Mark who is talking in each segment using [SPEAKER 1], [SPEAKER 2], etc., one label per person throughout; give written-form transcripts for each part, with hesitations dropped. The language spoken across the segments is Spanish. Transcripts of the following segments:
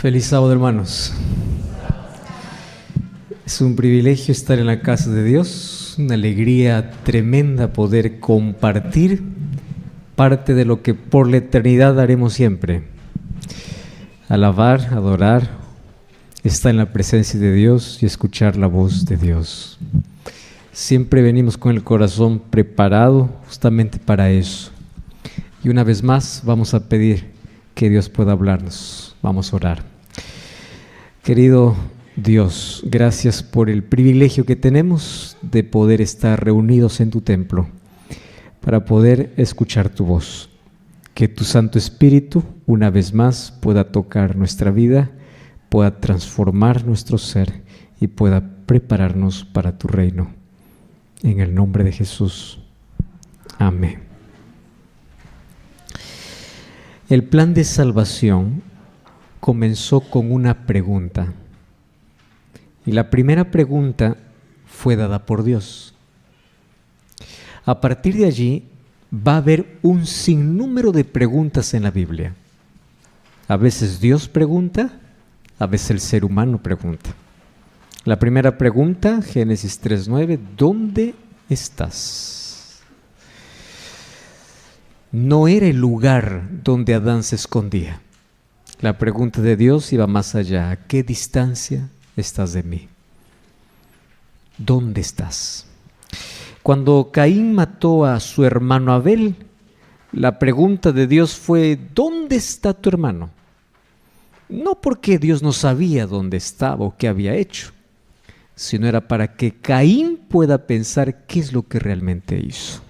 [SPEAKER 1] Feliz sábado, hermanos. Es un privilegio estar en la casa de Dios, una alegría tremenda poder compartir parte de lo que por la eternidad haremos siempre. Alabar, adorar, estar en la presencia de Dios y escuchar la voz de Dios. Siempre venimos con el corazón preparado justamente para eso. Y una vez más vamos a pedir que Dios pueda hablarnos. Vamos a orar. Querido Dios, gracias por el privilegio que tenemos de poder estar reunidos en tu templo para poder escuchar tu voz. Que tu Santo Espíritu una vez más pueda tocar nuestra vida, pueda transformar nuestro ser y pueda prepararnos para tu reino. En el nombre de Jesús. Amén. El plan de salvación comenzó con una pregunta. Y la primera pregunta fue dada por Dios. A partir de allí va a haber un sinnúmero de preguntas en la Biblia. A veces Dios pregunta, a veces el ser humano pregunta. La primera pregunta, Génesis 3:9, ¿dónde estás? No era el lugar donde Adán se escondía. La pregunta de Dios iba más allá. ¿A qué distancia estás de mí? ¿Dónde estás? Cuando Caín mató a su hermano Abel, la pregunta de Dios fue: ¿dónde está tu hermano? No porque Dios no sabía dónde estaba o qué había hecho, sino era para que Caín pueda pensar qué es lo que realmente hizo.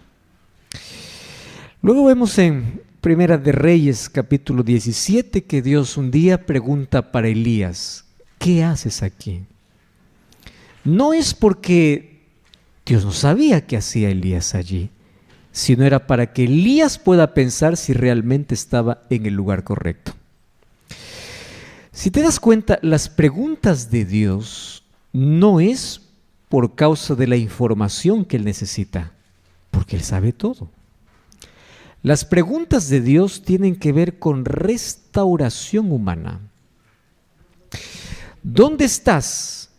[SPEAKER 1] Luego vemos en Primera de Reyes, capítulo 17, que Dios un día pregunta para Elías: ¿qué haces aquí? No es porque Dios no sabía qué hacía Elías allí, sino era para que Elías pueda pensar si realmente estaba en el lugar correcto. Si te das cuenta, las preguntas de Dios no es por causa de la información que Él necesita, porque Él sabe todo. Las preguntas de Dios tienen que ver con restauración humana. ¿Dónde estás?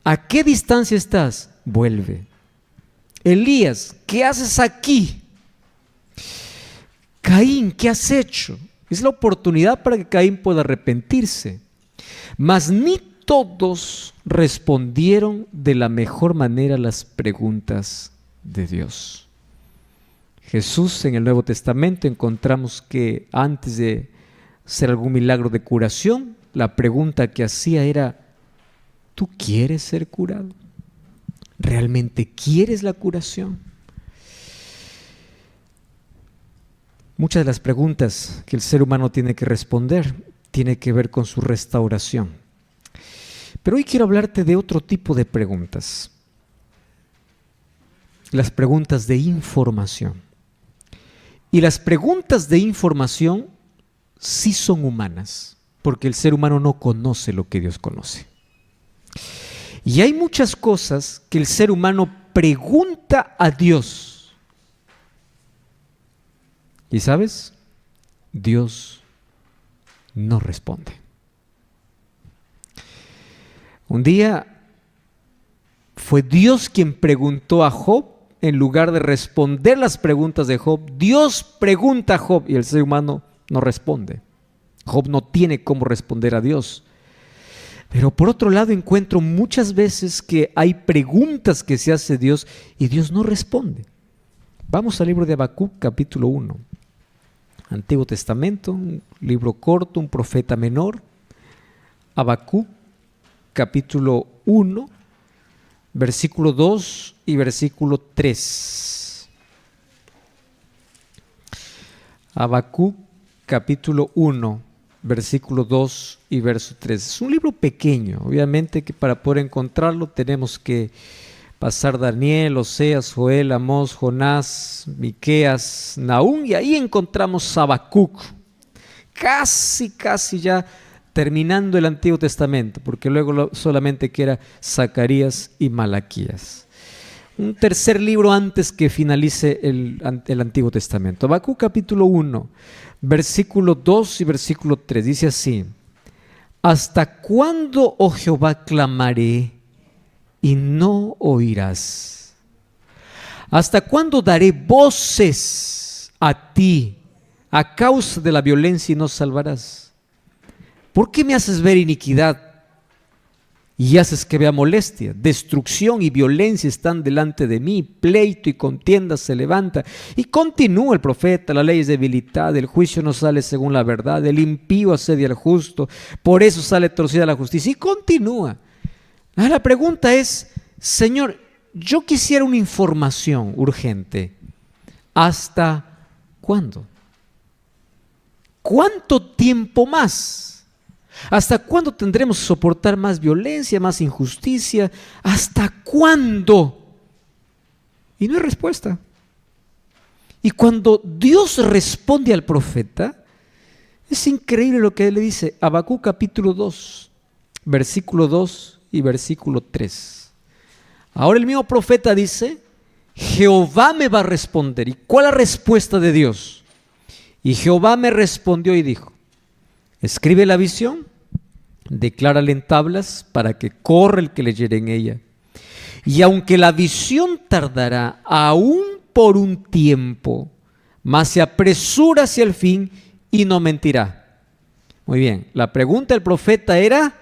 [SPEAKER 1] ¿A qué distancia estás? Vuelve. Elías, ¿qué haces aquí? Caín, ¿qué has hecho? Es la oportunidad para que Caín pueda arrepentirse. Mas ni todos respondieron de la mejor manera las preguntas de Dios. Jesús, en el Nuevo Testamento encontramos que antes de hacer algún milagro de curación, la pregunta que hacía era: ¿tú quieres ser curado? ¿Realmente quieres la curación? Muchas de las preguntas que el ser humano tiene que responder tienen que ver con su restauración. Pero hoy quiero hablarte de otro tipo de preguntas. Las preguntas de información. Y las preguntas de información sí son humanas, porque el ser humano no conoce lo que Dios conoce. Y hay muchas cosas que el ser humano pregunta a Dios. ¿Y sabes? Dios no responde. Un día fue Dios quien preguntó a Job. En lugar de responder las preguntas de Job, Dios pregunta a Job y el ser humano no responde. Job no tiene cómo responder a Dios. Pero por otro lado encuentro muchas veces que hay preguntas que se hace Dios y Dios no responde. Vamos al libro de Habacuc, capítulo 1. Antiguo Testamento, un libro corto, un profeta menor. Habacuc, capítulo 1. Versículo 2 y versículo 3. Habacuc, capítulo 1, versículo 2 y verso 3. Es un libro pequeño, obviamente que para poder encontrarlo tenemos que pasar Daniel, Oseas, Joel, Amós, Jonás, Miqueas, Nahum, y ahí encontramos Habacuc. Casi ya terminando el Antiguo Testamento, porque luego solamente queda Zacarías y Malaquías. Un tercer libro antes que finalice el Antiguo Testamento. Habacuc capítulo 1, versículo 2 y versículo 3, dice así: ¿Hasta cuándo, oh Jehová, clamaré y no oirás? ¿Hasta cuándo daré voces a ti a causa de la violencia y no salvarás? ¿Por qué me haces ver iniquidad y haces que vea molestia? Destrucción y violencia están delante de mí, pleito y contienda se levanta. Y continúa el profeta: la ley es debilitada, el juicio no sale según la verdad, el impío asedia al justo, por eso sale torcida la justicia. Y continúa. La pregunta es: Señor, yo quisiera una información urgente. ¿Hasta cuándo? ¿Cuánto tiempo más? ¿Hasta cuándo tendremos que soportar más violencia, más injusticia? ¿Hasta cuándo? Y no hay respuesta. Y cuando Dios responde al profeta, es increíble lo que él le dice. Habacuc capítulo 2, versículo 2 y versículo 3. Ahora el mismo profeta dice: Jehová me va a responder. ¿Y cuál es la respuesta de Dios? Y Jehová me respondió y dijo: escribe la visión, declárala en tablas, para que corra el que leyere en ella. Y aunque la visión tardará aún por un tiempo, mas se apresura hacia el fin y no mentirá. Muy bien, la pregunta del profeta era: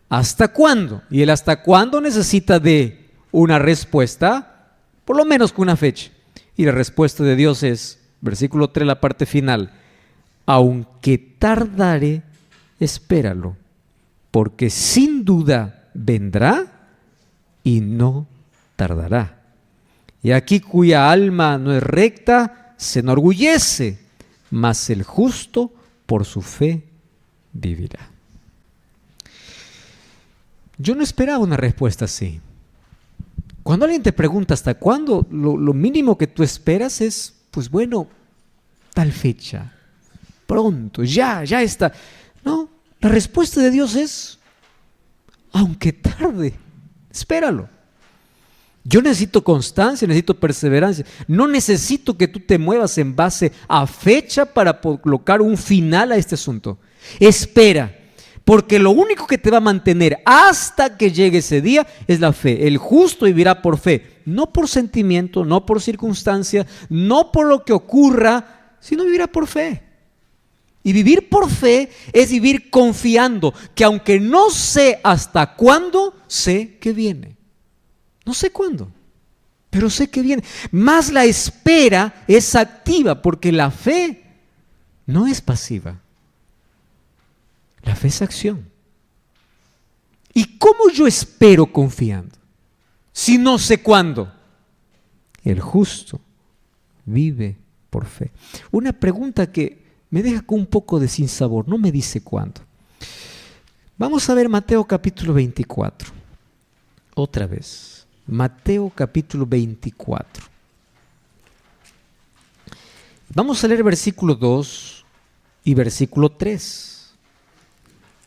[SPEAKER 1] ¿hasta cuándo? Y el hasta cuándo necesita de una respuesta, por lo menos con una fecha. Y la respuesta de Dios es, versículo 3, la parte final: aunque tardare, espéralo, porque sin duda vendrá y no tardará. Y aquí cuya alma no es recta se enorgullece, mas el justo por su fe vivirá. Yo no esperaba una respuesta así. Cuando alguien te pregunta hasta cuándo, lo mínimo que tú esperas es, pues bueno, tal fecha, pronto, ya está. No, la respuesta de Dios es: aunque tarde, espéralo. Yo necesito constancia, necesito perseverancia. No necesito que tú te muevas en base a fecha para colocar un final a este asunto. Espera, porque lo único que te va a mantener hasta que llegue ese día es la fe. El justo vivirá por fe, no por sentimiento, no por circunstancia, no por lo que ocurra, sino vivirá por fe. Y vivir por fe es vivir confiando que aunque no sé hasta cuándo, sé que viene. No sé cuándo, pero sé que viene. Más la espera es activa, porque la fe no es pasiva. La fe es acción. ¿Y cómo yo espero confiando si no sé cuándo? El justo vive por fe. Una pregunta que me deja con un poco de sinsabor, no me dice cuándo. Vamos a ver Mateo capítulo 24. Otra vez. Mateo capítulo 24. Vamos a leer versículo 2 y versículo 3.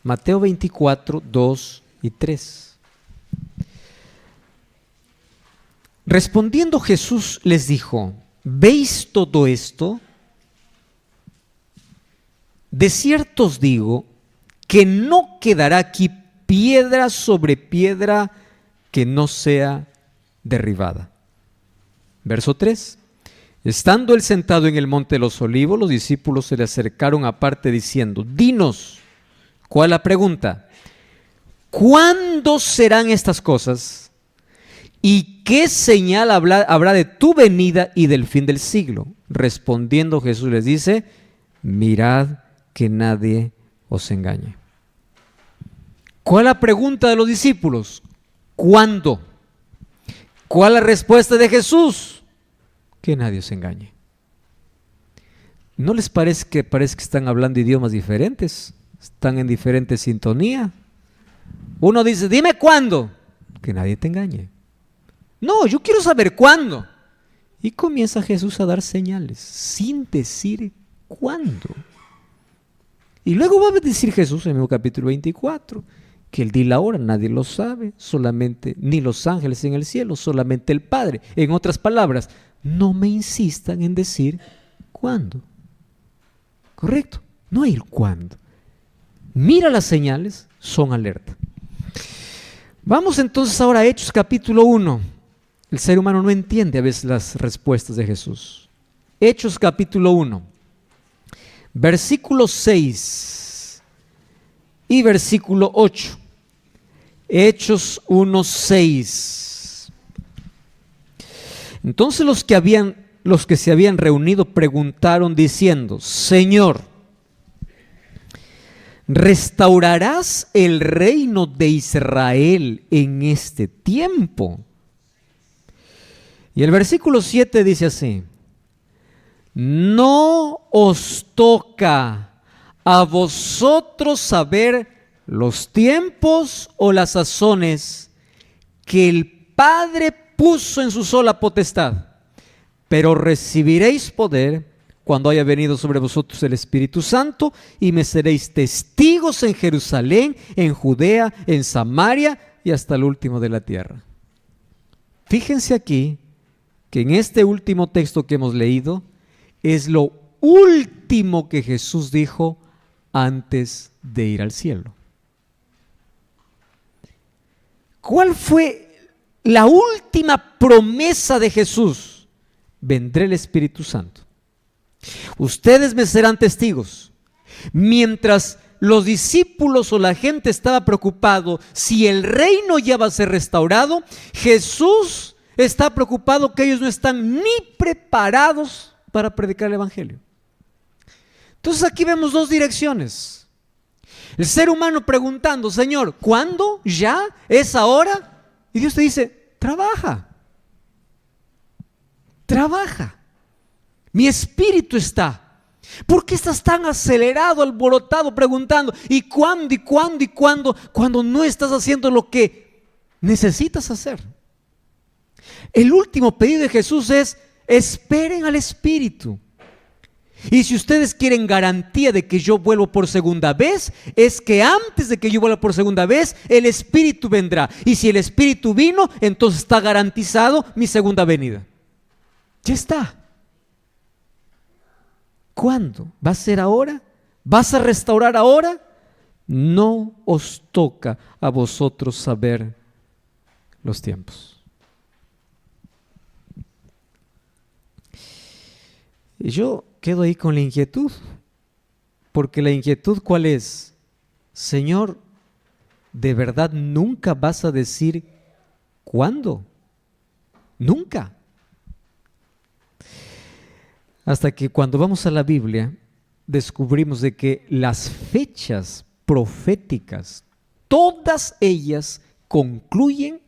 [SPEAKER 1] Mateo 24, 2 y 3. Respondiendo Jesús les dijo: ¿veis todo esto? De cierto os digo que no quedará aquí piedra sobre piedra que no sea derribada. Verso 3. Estando él sentado en el monte de los olivos, los discípulos se le acercaron aparte diciendo: dinos, ¿cuál es la pregunta? ¿Cuándo serán estas cosas? ¿Y qué señal habrá de tu venida y del fin del siglo? Respondiendo Jesús les dice: mirad que nadie os engañe. ¿Cuál es la pregunta de los discípulos? ¿Cuándo? ¿Cuál es la respuesta de Jesús? Que nadie os engañe. ¿No les parece que están hablando idiomas diferentes? Están en diferente sintonía. Uno dice: dime cuándo. Que nadie te engañe. No, yo quiero saber cuándo. Y comienza Jesús a dar señales sin decir cuándo. Y luego va a decir Jesús en el mismo capítulo 24 que el día y la hora nadie lo sabe, solamente ni los ángeles en el cielo, solamente el Padre. En otras palabras, no me insistan en decir cuándo. ¿Correcto? No hay el cuándo. Mira las señales son alerta. Vamos entonces ahora a Hechos capítulo 1. El ser humano no entiende a veces las respuestas de Jesús. Hechos capítulo 1, versículo 6 y versículo 8. Hechos 1, 6. Entonces los que se habían reunido preguntaron diciendo: Señor, ¿restaurarás el reino de Israel en este tiempo? Y el versículo 7 dice así: no os toca a vosotros saber los tiempos o las sazones que el Padre puso en su sola potestad, pero recibiréis poder cuando haya venido sobre vosotros el Espíritu Santo, y me seréis testigos en Jerusalén, en Judea, en Samaria y hasta el último de la tierra. Fíjense aquí que en este último texto que hemos leído es lo último que Jesús dijo antes de ir al cielo. ¿Cuál fue la última promesa de Jesús? Vendrá el Espíritu Santo. Ustedes me serán testigos. Mientras los discípulos o la gente estaba preocupado si el reino ya va a ser restaurado, Jesús está preocupado que ellos no están ni preparados para predicar el evangelio. Entonces aquí vemos dos direcciones. El ser humano preguntando: Señor, ¿cuándo? ¿Ya? ¿Es ahora? Y Dios te dice: trabaja. Trabaja. Mi espíritu está. ¿Por qué estás tan acelerado, alborotado, preguntando ¿y cuándo, y cuándo, y cuándo? Cuando no estás haciendo lo que necesitas hacer. El último pedido de Jesús es: esperen al Espíritu. Y si ustedes quieren garantía de que yo vuelvo por segunda vez, es que antes de que yo vuelva por segunda vez, el Espíritu vendrá. Y si el Espíritu vino, entonces está garantizado mi segunda venida. Ya está. ¿Cuándo? ¿Va a ser ahora? ¿Vas a restaurar ahora? No os toca a vosotros saber los tiempos. Y yo quedo ahí con la inquietud, porque la inquietud, ¿cuál es? Señor, ¿de verdad nunca vas a decir cuándo? Nunca. Hasta que cuando vamos a la Biblia descubrimos de que las fechas proféticas, todas ellas concluyen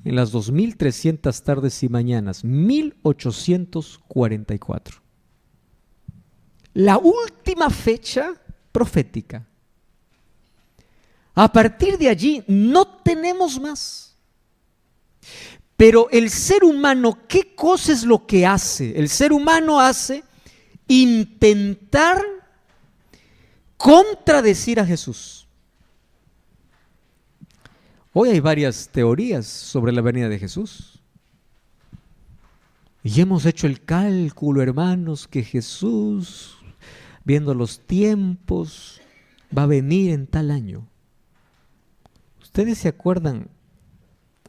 [SPEAKER 1] en las 2300 tardes y mañanas, 1844. La última fecha profética. A partir de allí no tenemos más. Pero el ser humano, ¿qué cosa es lo que hace? El ser humano hace intentar contradecir a Jesús. Hoy hay varias teorías sobre la venida de Jesús. Y hemos hecho el cálculo, hermanos, que Jesús, viendo los tiempos, va a venir en tal año. ¿Ustedes se acuerdan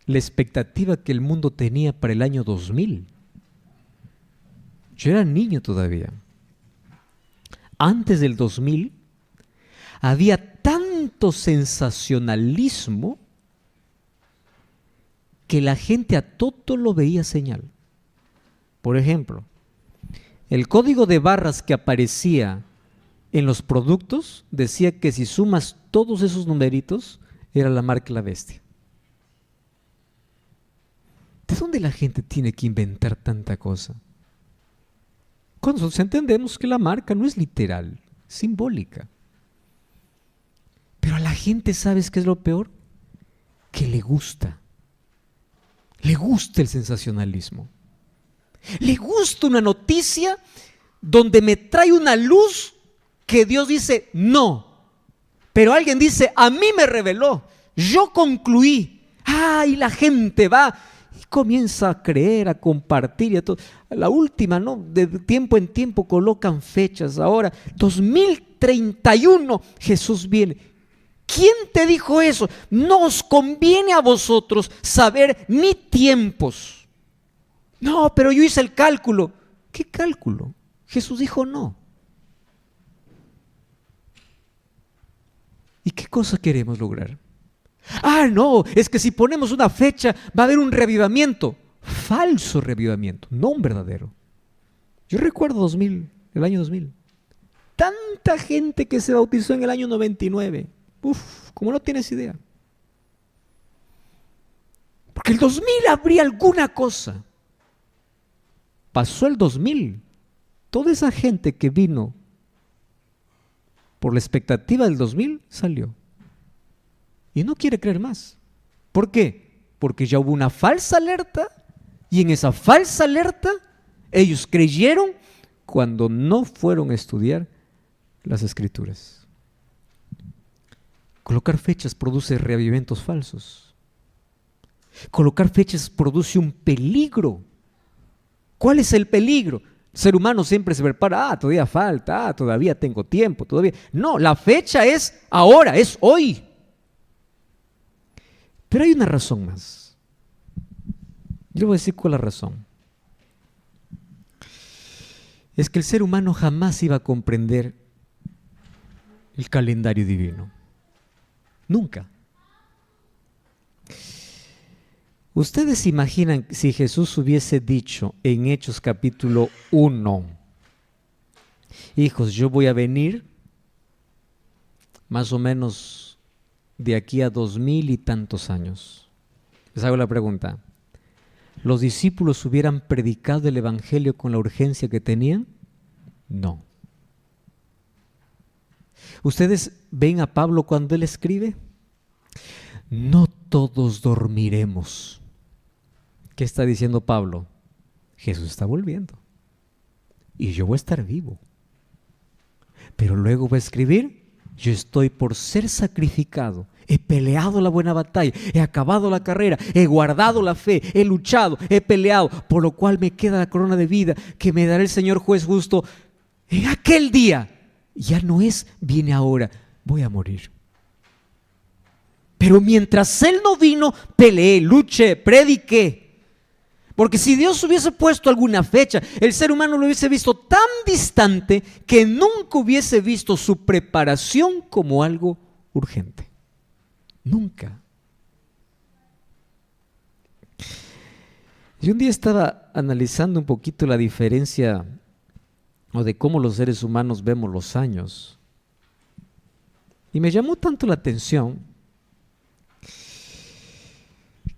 [SPEAKER 1] la expectativa que el mundo tenía para el año 2000? Yo era niño todavía. Antes del 2000 había tanto sensacionalismo que la gente a todo lo veía señal. Por ejemplo, el código de barras que aparecía en los productos decía que si sumas todos esos numeritos era la marca La Bestia. ¿De dónde la gente tiene que inventar tanta cosa? Cuando nosotros entendemos que la marca no es literal, es simbólica. Pero a la gente, ¿sabes qué es lo peor? Que le gusta. Le gusta el sensacionalismo. Le gusta una noticia donde me trae una luz que Dios dice no. Pero alguien dice: a mí me reveló, yo concluí. Y la gente va y comienza a creer, a compartir. Y a todo. La última, ¿no? De tiempo en tiempo colocan fechas. Ahora, 2031, Jesús viene. ¿Quién te dijo eso? No os conviene a vosotros saber ni tiempos. No, pero yo hice el cálculo. ¿Qué cálculo? Jesús dijo no. ¿Y qué cosa queremos lograr? Ah, no, es que si ponemos una fecha va a haber un reavivamiento. Falso reavivamiento, no un verdadero. Yo recuerdo el año 2000. Tanta gente que se bautizó en el año 99. Uf, como no tienes idea. Porque el 2000 habría alguna cosa. Pasó el 2000. Toda esa gente que vino por la expectativa del 2000 salió. Y no quiere creer más. ¿Por qué? Porque ya hubo una falsa alerta y en esa falsa alerta ellos creyeron cuando no fueron a estudiar las Escrituras. Colocar fechas produce reavivamientos falsos. Colocar fechas produce un peligro. ¿Cuál es el peligro? El ser humano siempre se prepara, todavía falta, todavía tengo tiempo, todavía. No, la fecha es ahora, es hoy. Pero hay una razón más. Yo le voy a decir cuál es la razón. Es que el ser humano jamás iba a comprender el calendario divino. Nunca. ¿Ustedes imaginan si Jesús hubiese dicho en Hechos capítulo 1, hijos, yo voy a venir más o menos de aquí a 2000 y tantos años? Les hago la pregunta. ¿Los discípulos hubieran predicado el evangelio con la urgencia que tenían? No. ¿Ustedes ven a Pablo cuando él escribe? No todos dormiremos. ¿Qué está diciendo Pablo? Jesús está volviendo y yo voy a estar vivo. Pero luego va a escribir, yo estoy por ser sacrificado. He peleado la buena batalla, he acabado la carrera, he guardado la fe, he luchado, he peleado, por lo cual me queda la corona de vida que me dará el Señor juez justo en aquel día. Ya no es, viene ahora, voy a morir. Pero mientras Él no vino, peleé, luché, prediqué. Porque si Dios hubiese puesto alguna fecha, el ser humano lo hubiese visto tan distante que nunca hubiese visto su preparación como algo urgente. Nunca. Yo un día estaba analizando un poquito la diferencia o de cómo los seres humanos vemos los años. Y me llamó tanto la atención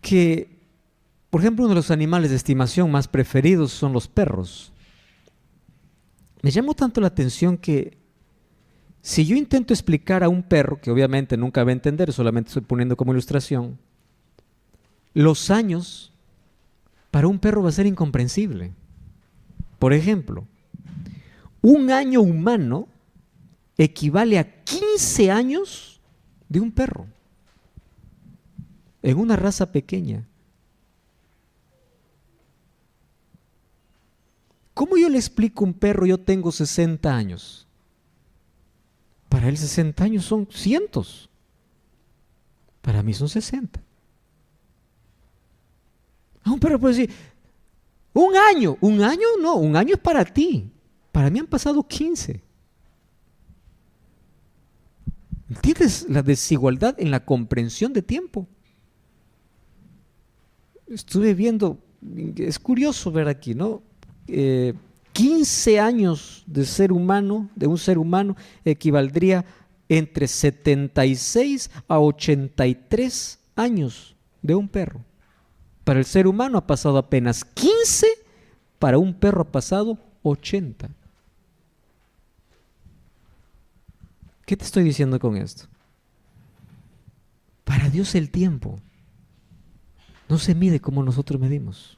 [SPEAKER 1] que, por ejemplo, uno de los animales de estimación más preferidos son los perros. Me llamó tanto la atención que si yo intento explicar a un perro, que obviamente nunca va a entender, solamente estoy poniendo como ilustración, los años para un perro va a ser incomprensible. Por ejemplo, un año humano equivale a 15 años de un perro en una raza pequeña. ¿Cómo yo le explico a un perro, yo tengo 60 años? Para él 60 años son cientos. Para mí son 60. A un perro puede decir, un año no, un año es para ti. Para mí han pasado 15. ¿Entiendes la desigualdad en la comprensión de tiempo? Estuve viendo, es curioso ver aquí, ¿no? 15 años de un ser humano, equivaldría entre 76 a 83 años de un perro. Para el ser humano ha pasado apenas 15, para un perro ha pasado 80. ¿Qué te estoy diciendo con esto? Para Dios el tiempo no se mide como nosotros medimos.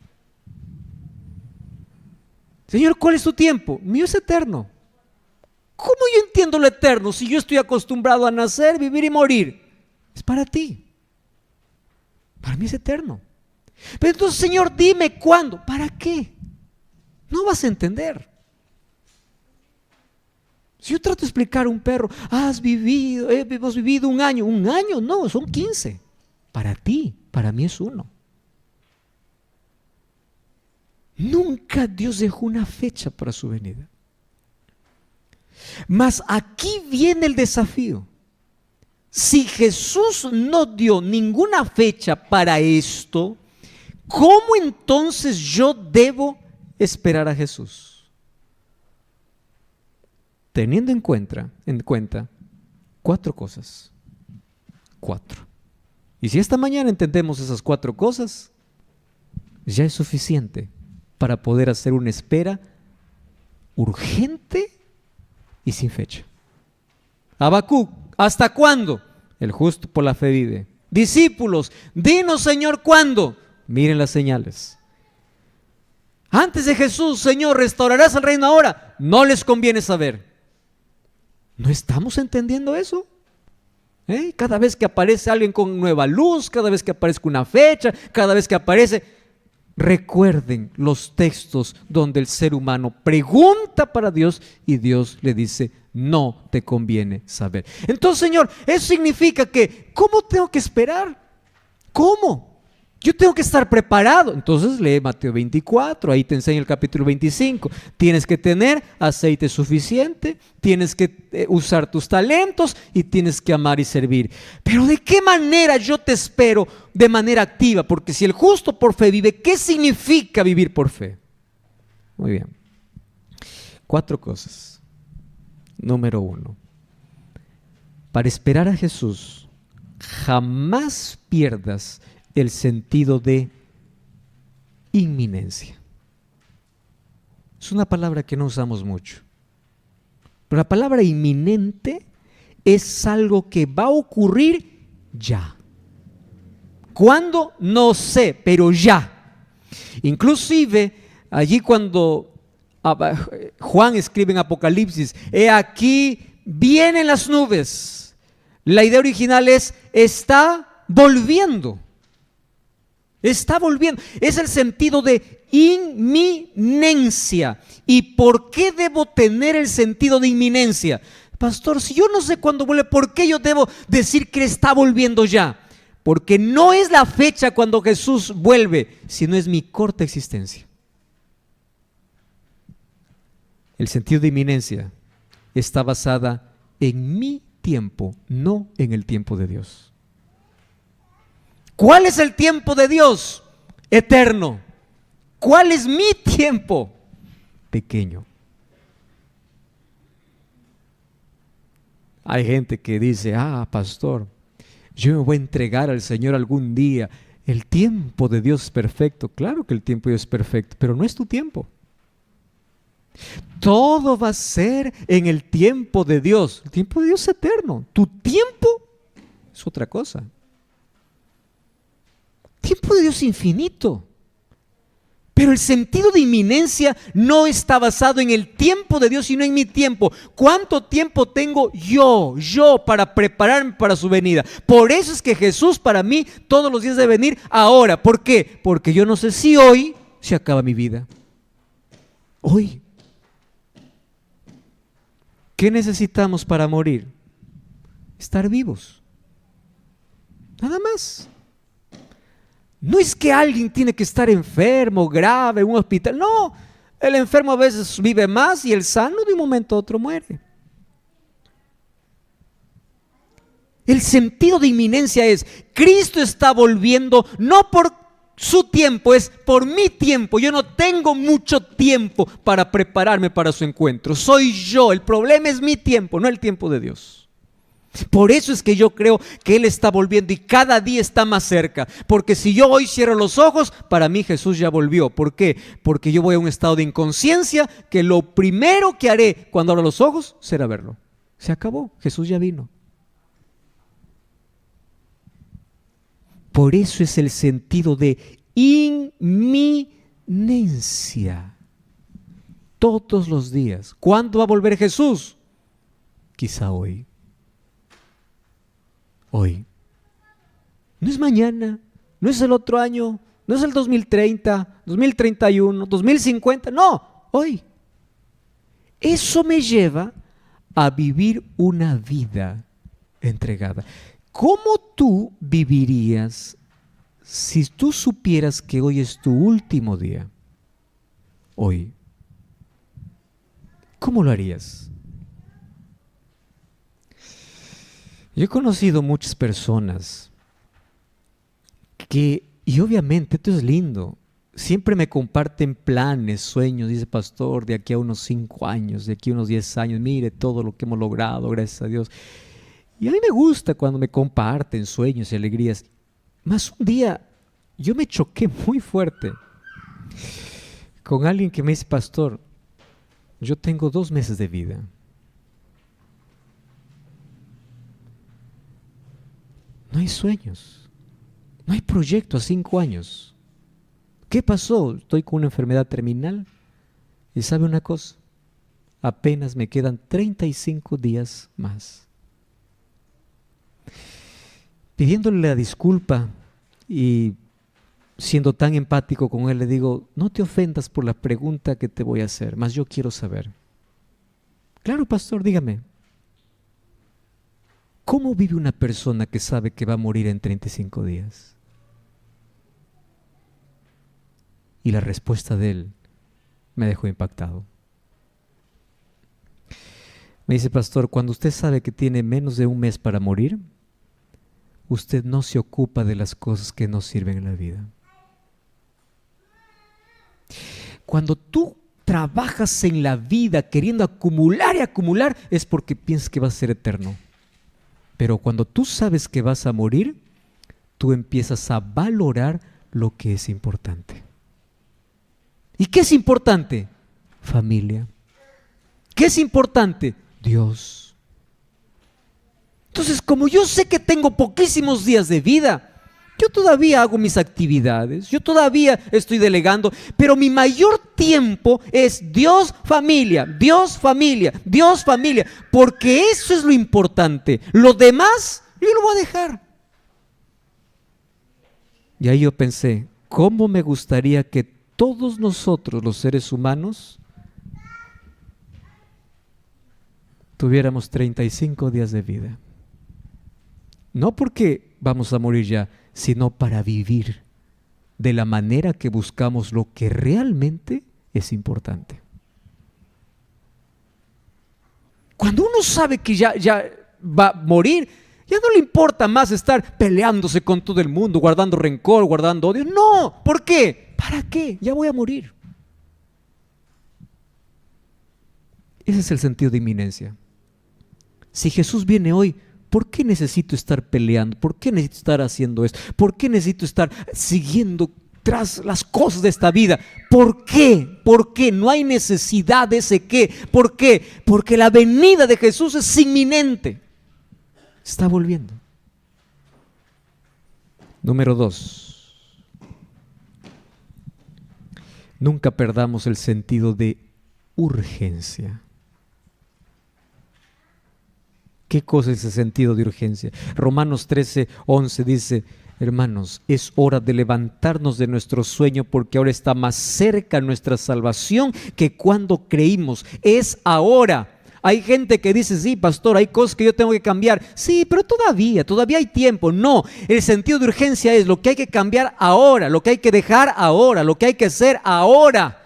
[SPEAKER 1] Señor, ¿cuál es tu tiempo? Mío es eterno. ¿Cómo yo entiendo lo eterno si yo estoy acostumbrado a nacer, vivir y morir? Es para ti. Para mí es eterno. Pero entonces, Señor, dime cuándo. ¿Para qué? No vas a entender. Si yo trato de explicar a un perro, hemos vivido un año no, son 15. Para ti, para mí es 1. Nunca Dios dejó una fecha para su venida. Mas aquí viene el desafío. Si Jesús no dio ninguna fecha para esto, ¿cómo entonces yo debo esperar a Jesús? Teniendo en cuenta 4 cosas. 4. Y si esta mañana entendemos esas 4 cosas, ya es suficiente para poder hacer una espera urgente y sin fecha. Habacuc, ¿hasta cuándo? El justo por la fe vive. Discípulos, dinos, Señor, ¿cuándo? Miren las señales. Antes de Jesús, Señor, ¿restaurarás el reino ahora? No les conviene saber. ¿No estamos entendiendo eso? Cada vez que aparece alguien con nueva luz, cada vez que aparezca una fecha, cada vez que aparece... Recuerden los textos donde el ser humano pregunta para Dios y Dios le dice, no te conviene saber. Entonces, Señor, eso significa que, ¿cómo tengo que esperar? ¿Cómo? Yo tengo que estar preparado. Entonces lee Mateo 24, ahí te enseña el capítulo 25. Tienes que tener aceite suficiente, tienes que usar tus talentos y tienes que amar y servir. Pero ¿de qué manera yo te espero de manera activa? Porque si el justo por fe vive, ¿qué significa vivir por fe? Muy bien. 4 cosas. Número 1. Para esperar a Jesús, jamás pierdas el sentido de inminencia. Es una palabra que no usamos mucho. Pero la palabra inminente es algo que va a ocurrir ya. ¿Cuándo? No sé, pero ya. Inclusive, allí cuando Juan escribe en Apocalipsis, he aquí, vienen las nubes. La idea original es, está volviendo. Está volviendo. Es el sentido de inminencia. ¿Y por qué debo tener el sentido de inminencia? Pastor, si yo no sé cuándo vuelve, ¿por qué yo debo decir que está volviendo ya? Porque no es la fecha cuando Jesús vuelve, sino es mi corta existencia. El sentido de inminencia está basada en mi tiempo, no en el tiempo de Dios. ¿Cuál es el tiempo de Dios? Eterno. ¿Cuál es mi tiempo? Pequeño. Hay gente que dice, pastor, yo me voy a entregar al Señor algún día. El tiempo de Dios es perfecto. Claro que el tiempo de Dios es perfecto, pero no es tu tiempo. Todo va a ser en el tiempo de Dios. El tiempo de Dios es eterno. Tu tiempo es otra cosa. El tiempo de Dios es infinito. Pero el sentido de inminencia no está basado en el tiempo de Dios, sino en mi tiempo. ¿Cuánto tiempo tengo yo para prepararme para su venida? Por eso es que Jesús para mí todos los días debe venir ahora. ¿Por qué? Porque yo no sé si hoy se acaba mi vida. Hoy. ¿Qué necesitamos para morir? Estar vivos. Nada más. No es que alguien tiene que estar enfermo, grave, en un hospital. No, el enfermo a veces vive más y el sano de un momento a otro muere. El sentido de inminencia es, Cristo está volviendo, no por su tiempo, es por mi tiempo. Yo no tengo mucho tiempo para prepararme para su encuentro. Soy yo, el problema es mi tiempo, no el tiempo de Dios. Por eso es que yo creo que Él está volviendo y cada día está más cerca. Porque si yo hoy cierro los ojos, para mí Jesús ya volvió. ¿Por qué? Porque yo voy a un estado de inconsciencia que lo primero que haré cuando abra los ojos será verlo. Se acabó, Jesús ya vino. Por eso es el sentido de inminencia. Todos los días. ¿Cuándo va a volver Jesús? Quizá hoy. Hoy. No es mañana, no es el otro año, no es el 2030, 2031, 2050, no, hoy. Eso me lleva a vivir una vida entregada. ¿Cómo tú vivirías si tú supieras que hoy es tu último día? Hoy. ¿Cómo lo harías? Yo he conocido muchas personas y obviamente esto es lindo, siempre me comparten planes, sueños, dice pastor, de aquí a unos 5 años, de aquí a unos 10 años, mire todo lo que hemos logrado, gracias a Dios. Y a mí me gusta cuando me comparten sueños y alegrías. Más un día yo me choqué muy fuerte con alguien que me dice, pastor, yo tengo 2 meses de vida. No hay sueños, no hay proyecto a 5 años. ¿Qué pasó? Estoy con una enfermedad terminal y ¿sabe una cosa? Apenas me quedan 35 días más. Pidiéndole la disculpa y siendo tan empático con él, le digo, no te ofendas por la pregunta que te voy a hacer, mas yo quiero saber. Claro, pastor, dígame. ¿Cómo vive una persona que sabe que va a morir en 35 días? Y la respuesta de él me dejó impactado. Me dice, pastor, cuando usted sabe que tiene menos de 1 mes para morir, usted no se ocupa de las cosas que no sirven en la vida. Cuando tú trabajas en la vida queriendo acumular y acumular, es porque piensas que va a ser eterno. Pero cuando tú sabes que vas a morir, tú empiezas a valorar lo que es importante. ¿Y qué es importante? Familia. ¿Qué es importante? Dios. Entonces, como yo sé que tengo poquísimos días de vida, yo todavía hago mis actividades, yo todavía estoy delegando, pero mi mayor tiempo es Dios, familia, Dios, familia, Dios, familia, porque eso es lo importante. Lo demás, yo lo voy a dejar. Y ahí yo pensé, ¿cómo me gustaría que todos nosotros, los seres humanos, tuviéramos 35 días de vida? No porque vamos a morir ya, sino para vivir de la manera que buscamos lo que realmente es importante. Cuando uno sabe que ya va a morir, ya no le importa más estar peleándose con todo el mundo, guardando rencor, guardando odio. No, ¿por qué? ¿Para qué? Ya voy a morir. Ese es el sentido de inminencia. Si Jesús viene hoy, ¿por qué necesito estar peleando? ¿Por qué necesito estar haciendo esto? ¿Por qué necesito estar siguiendo tras las cosas de esta vida? ¿Por qué? ¿Por qué? No hay necesidad de ese qué. ¿Por qué? Porque la venida de Jesús es inminente. Está volviendo. Número 2. Nunca perdamos el sentido de urgencia. ¿Qué cosa es ese sentido de urgencia? Romanos 13:11 dice, hermanos, es hora de levantarnos de nuestro sueño porque ahora está más cerca nuestra salvación que cuando creímos. Es ahora. Hay gente que dice, sí, pastor, hay cosas que yo tengo que cambiar. Sí, pero todavía hay tiempo. No, el sentido de urgencia es lo que hay que cambiar ahora, lo que hay que dejar ahora, lo que hay que hacer ahora.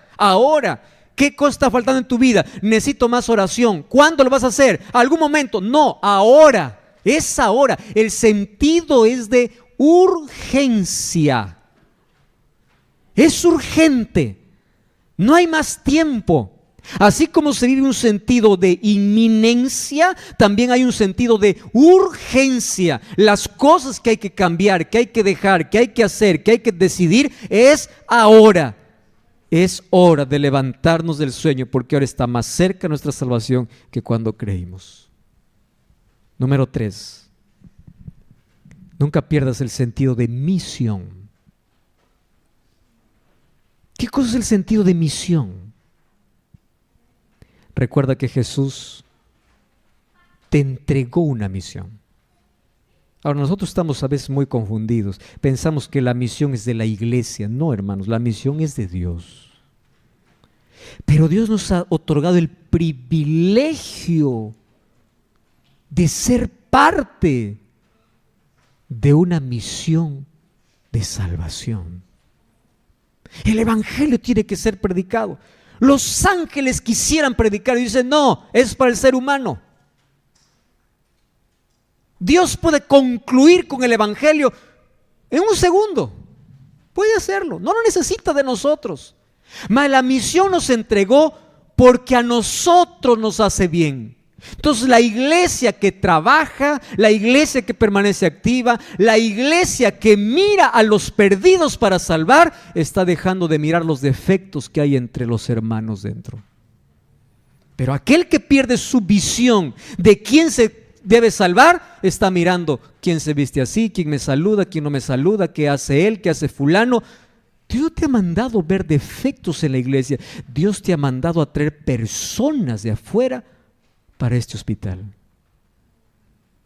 [SPEAKER 1] ¿Qué cosa está faltando en tu vida? Necesito más oración. ¿Cuándo lo vas a hacer? ¿Algún momento? No, ahora. Es ahora. El sentido es de urgencia. Es urgente. No hay más tiempo. Así como se vive un sentido de inminencia, también hay un sentido de urgencia. Las cosas que hay que cambiar, que hay que dejar, que hay que hacer, que hay que decidir, es ahora. Es hora de levantarnos del sueño porque ahora está más cerca nuestra salvación que cuando creímos. Número 3. Nunca pierdas el sentido de misión. ¿Qué cosa es el sentido de misión? Recuerda que Jesús te entregó una misión. Ahora nosotros estamos a veces muy confundidos. Pensamos que la misión es de la iglesia. No, hermanos, la misión es de Dios. Pero Dios nos ha otorgado el privilegio de ser parte de una misión de salvación. El evangelio tiene que ser predicado. Los ángeles quisieran predicar y dicen, no, es para el ser humano. Dios puede concluir con el evangelio en un segundo. Puede hacerlo, no lo necesita de nosotros. Mas la misión nos entregó porque a nosotros nos hace bien. Entonces la iglesia que trabaja, la iglesia que permanece activa, la iglesia que mira a los perdidos para salvar, está dejando de mirar los defectos que hay entre los hermanos dentro. Pero aquel que pierde su visión de quién se debe salvar, está mirando quién se viste así, quién me saluda, quién no me saluda, qué hace él, qué hace fulano. Dios no te ha mandado ver defectos en la iglesia. Dios te ha mandado a traer personas de afuera para este hospital.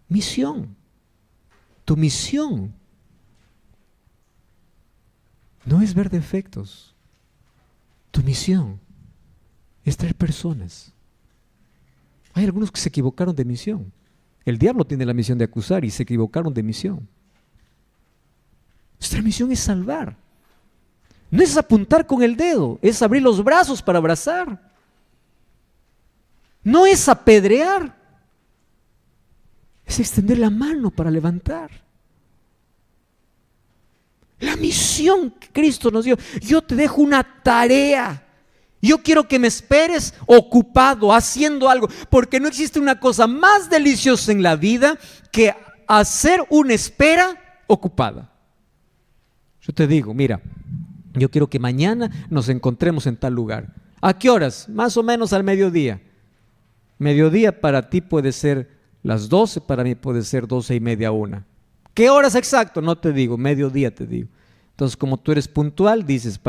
[SPEAKER 1] Misión. Tu misión no es ver defectos. Tu misión es traer personas. Hay algunos que se equivocaron de misión. El diablo tiene la misión de acusar y se equivocaron de misión. Nuestra misión es salvar. No es apuntar con el dedo, es abrir los brazos para abrazar. No es apedrear, es extender la mano para levantar. La misión que Cristo nos dio. Yo te dejo una tarea. Yo quiero que me esperes ocupado, haciendo algo, porque no existe una cosa más deliciosa en la vida que hacer una espera ocupada. Yo te digo, mira, yo quiero que mañana nos encontremos en tal lugar. ¿A qué horas? Más o menos al mediodía. Mediodía para ti puede ser las 12, para mí puede ser 12:30, 1. ¿Qué horas exacto? No te digo, mediodía te digo. Entonces, como tú eres puntual, dices,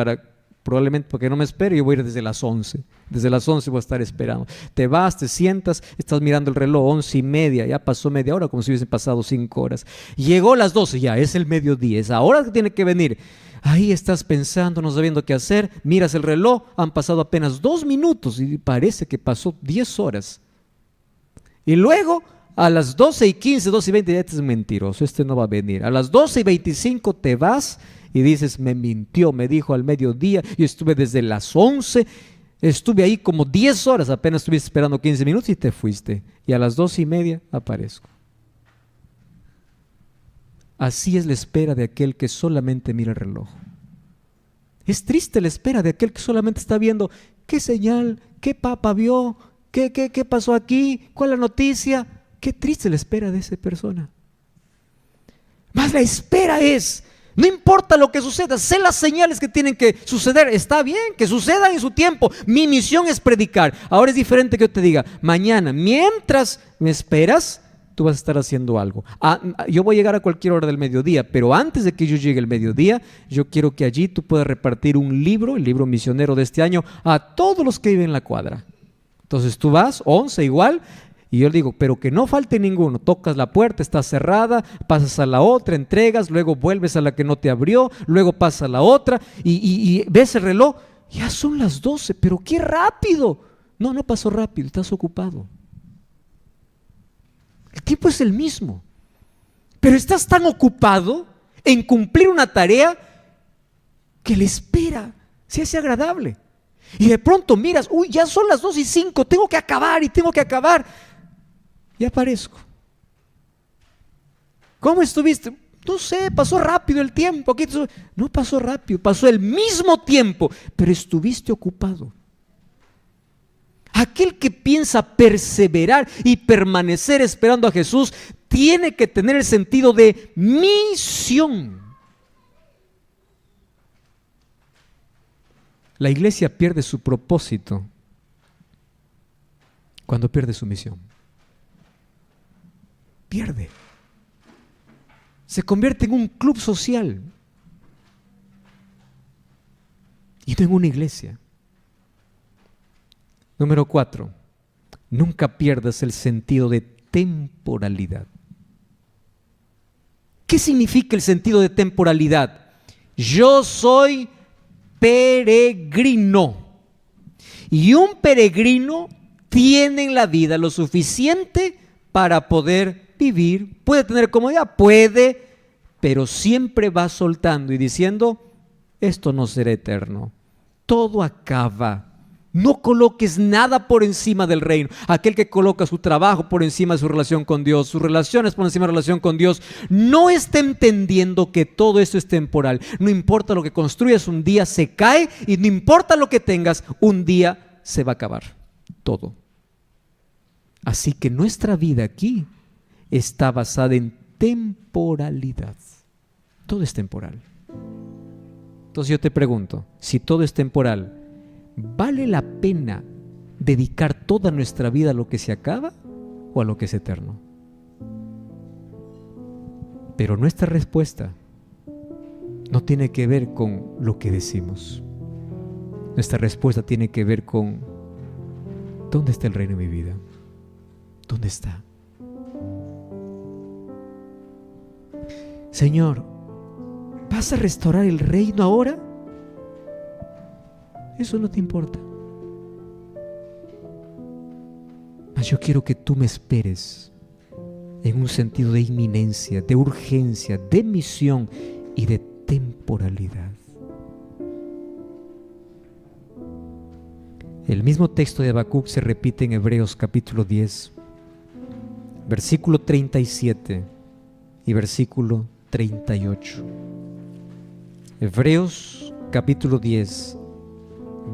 [SPEAKER 1] probablemente porque no me espero, yo voy a ir desde las 11. Desde las 11 voy a estar esperando. Te vas, te sientas, estás mirando el reloj, 11:30, ya pasó media hora, como si hubiesen pasado 5 horas. Llegó las 12, ya es el mediodía, es ahora que tiene que venir. Ahí estás pensando, no sabiendo qué hacer, miras el reloj, han pasado apenas 2 minutos y parece que pasó 10 horas. Y luego a las 12:15, 12:20, ya este es mentiroso, este no va a venir. A las 12:25 te vas y dices, me mintió, me dijo al mediodía, yo estuve desde las 11, estuve ahí como 10 horas, apenas estuviste esperando 15 minutos y te fuiste. Y a las 12:30 aparezco. Así es la espera de aquel que solamente mira el reloj. Es triste la espera de aquel que solamente está viendo qué señal, qué papa vio, qué pasó aquí, cuál es la noticia. Qué triste la espera de esa persona. Más la espera es, no importa lo que suceda, sé las señales que tienen que suceder, está bien, que sucedan en su tiempo. Mi misión es predicar. Ahora es diferente que yo te diga, mañana, mientras me esperas, tú vas a estar haciendo algo. Yo voy a llegar a cualquier hora del mediodía, pero antes de que yo llegue el mediodía, yo quiero que allí tú puedas repartir un libro, el libro misionero de este año, a todos los que viven en la cuadra. Entonces tú vas, 11 igual, y yo le digo, pero que no falte ninguno. Tocas la puerta, está cerrada, pasas a la otra, entregas, luego vuelves a la que no te abrió, luego pasas a la otra y ves el reloj, ya son las 12, pero qué rápido. No pasó rápido, estás ocupado. El tiempo es el mismo, pero estás tan ocupado en cumplir una tarea que la espera se hace agradable. Y de pronto miras, ya son las 2:05, tengo que acabar. Y aparezco. ¿Cómo estuviste? No sé, pasó rápido el tiempo. No pasó rápido, pasó el mismo tiempo, pero estuviste ocupado. Aquel que piensa perseverar y permanecer esperando a Jesús tiene que tener el sentido de misión. La iglesia pierde su propósito cuando pierde su misión. Pierde. Se convierte en un club social y no en una iglesia. Número 4, nunca pierdas el sentido de temporalidad. ¿Qué significa el sentido de temporalidad? Yo soy peregrino y un peregrino tiene en la vida lo suficiente para poder vivir. Puede tener comodidad, puede, pero siempre va soltando y diciendo, esto no será eterno, todo acaba. No coloques nada por encima del reino. Aquel que coloca su trabajo por encima de su relación con Dios, sus relaciones por encima de la relación con Dios, no está entendiendo que todo esto es temporal. No importa lo que construyas, un día se cae, y no importa lo que tengas, un día se va a acabar todo. Así que nuestra vida aquí está basada en temporalidad. Todo es temporal. Entonces yo te pregunto, si todo es temporal, ¿vale la pena dedicar toda nuestra vida a lo que se acaba o a lo que es eterno? Pero nuestra respuesta no tiene que ver con lo que decimos. Nuestra respuesta tiene que ver con ¿dónde está el reino de mi vida? ¿Dónde está? Señor, ¿vas a restaurar el reino ahora? Eso no te importa. Mas yo quiero que tú me esperes en un sentido de inminencia, de urgencia, de misión y de temporalidad. El mismo texto de Habacuc se repite en Hebreos capítulo 10, versículo 37 y versículo 38. Hebreos capítulo 10,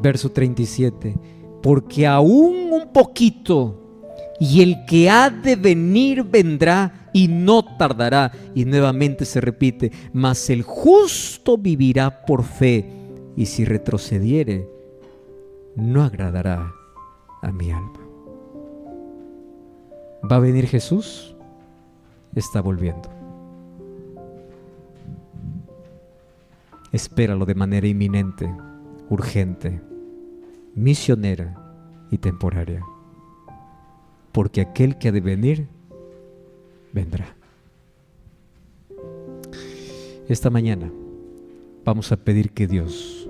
[SPEAKER 1] verso 37, porque aún un poquito y el que ha de venir vendrá y no tardará. Y nuevamente se repite, mas el justo vivirá por fe, y si retrocediere, no agradará a mi alma. ¿Va a venir Jesús? Está volviendo. Espéralo de manera inminente, urgente, misionera y temporaria, porque aquel que ha de venir, vendrá. Esta mañana vamos a pedir que Dios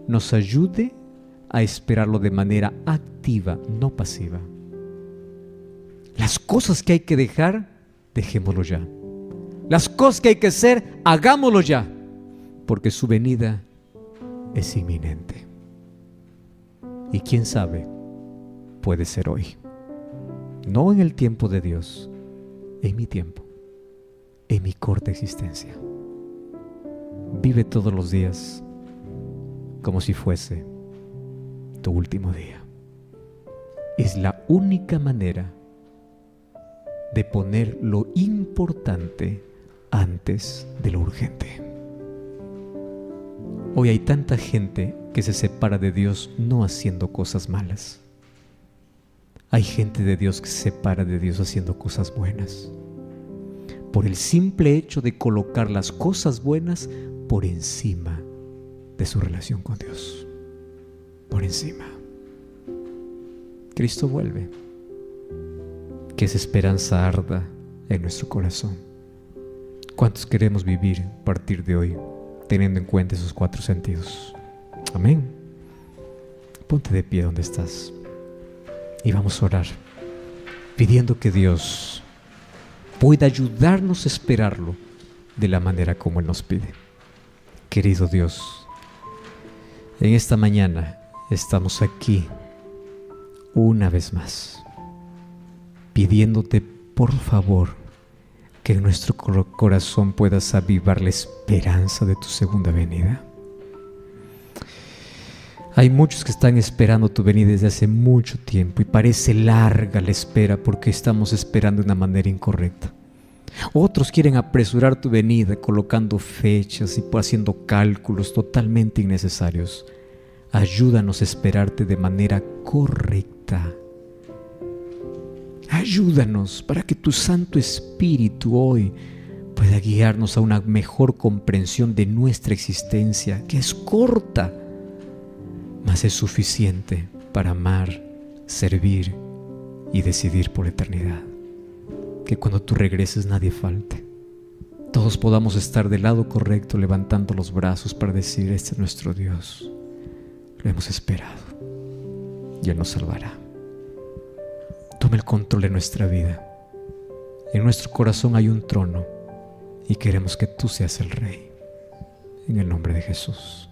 [SPEAKER 1] nos ayude a esperarlo de manera activa, no pasiva. Las cosas que hay que dejar, dejémoslo ya. Las cosas que hay que hacer, hagámoslo ya, porque su venida es inminente. Y quién sabe, puede ser hoy. No en el tiempo de Dios, en mi tiempo, en mi corta existencia. Vive todos los días como si fuese tu último día. Es la única manera de poner lo importante antes de lo urgente. Hoy hay tanta gente que se separa de Dios no haciendo cosas malas. Hay gente de Dios que se separa de Dios haciendo cosas buenas, por el simple hecho de colocar las cosas buenas por encima de su relación con Dios. Por encima. Cristo vuelve. Que esa esperanza arda en nuestro corazón. ¿Cuántos queremos vivir a partir de hoy teniendo en cuenta esos 4 sentidos? Amén. Ponte de pie donde estás y vamos a orar, pidiendo que Dios pueda ayudarnos a esperarlo de la manera como Él nos pide. Querido Dios, en esta mañana estamos aquí una vez más, pidiéndote por favor que en nuestro corazón puedas avivar la esperanza de tu segunda venida. Hay muchos que están esperando tu venida desde hace mucho tiempo y parece larga la espera porque estamos esperando de una manera incorrecta. Otros quieren apresurar tu venida colocando fechas y haciendo cálculos totalmente innecesarios. Ayúdanos a esperarte de manera correcta. Ayúdanos para que tu Santo Espíritu hoy pueda guiarnos a una mejor comprensión de nuestra existencia, que es corta, mas es suficiente para amar, servir y decidir por la eternidad. Que cuando tú regreses nadie falte. Todos podamos estar del lado correcto, levantando los brazos para decir: este es nuestro Dios. Lo hemos esperado y Él nos salvará. Toma el control de nuestra vida. En nuestro corazón hay un trono y queremos que tú seas el Rey. En el nombre de Jesús.